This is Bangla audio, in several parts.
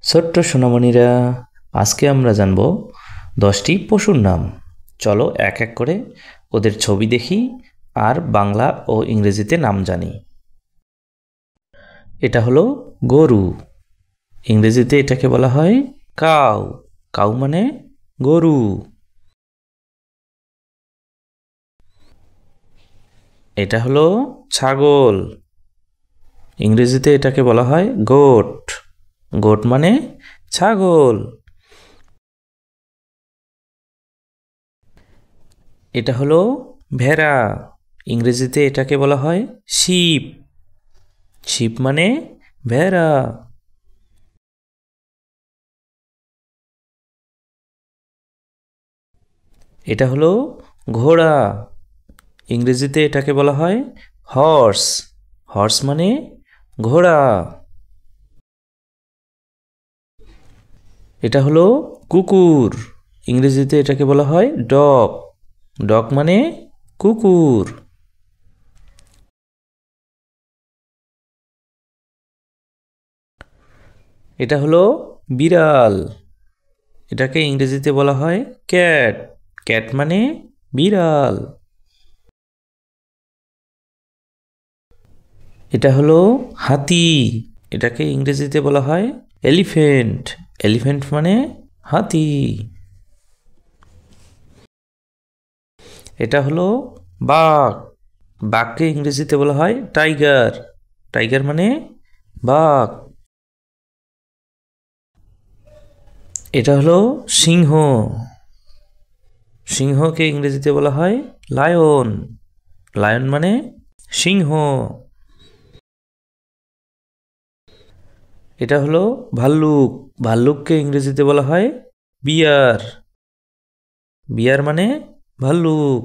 ছোট্ট সোনামণিরা, আজকে আমরা জানব 10টি পশুর নাম। চলো এক এক করে ওদের ছবি দেখি আর বাংলা ও ইংরেজিতে নাম জানি। এটা হলো গরু, ইংরেজিতে এটাকে বলা হয় কাউ। কাউ মানে গরু। এটা হলো ছাগল, ইংরেজিতে এটাকে বলা হয় গোট। গোট মানে ছাগল। এটা হলো ভেড়া, ইংরেজিতে এটাকে বলা হয় শিপ। শিপ মানে ভেড়া। এটা হলো ঘোড়া, ইংরেজিতে এটাকে বলা হয় হর্স। হর্স মানে ঘোড়া। এটা হলো কুকুর, ইংরেজিতে এটাকে বলা হয় ডগ। ডগ মানে কুকুর। এটা হলো বিড়াল, এটাকে ইংরেজিতে বলা হয় ক্যাট। ক্যাট মানে বিড়াল। এটা হলো হাতি, এটাকে ইংরেজিতে বলা হয় এলিফ্যান্ট। এলিফ্যান্ট মানে হাতি। এটা হলো বাঘ, বাঘকে ইংরেজিতে বলা হয় টাইগার। টাইগার মানে বাঘ। এটা হলো সিংহ, সিংহকে ইংরেজিতে বলা হয় লায়ন। লায়ন মানে সিংহ। এটা হলো ভাল্লুক, ভাল্লুককে ইংরেজিতে বলা হয় বিয়ার। বিয়ার মানে ভাল্লুক।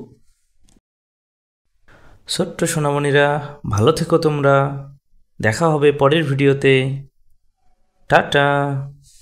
ছোট্ট সোনামণিরা, ভালো থেকো তোমরা। দেখা হবে পরের ভিডিওতে। টাটা।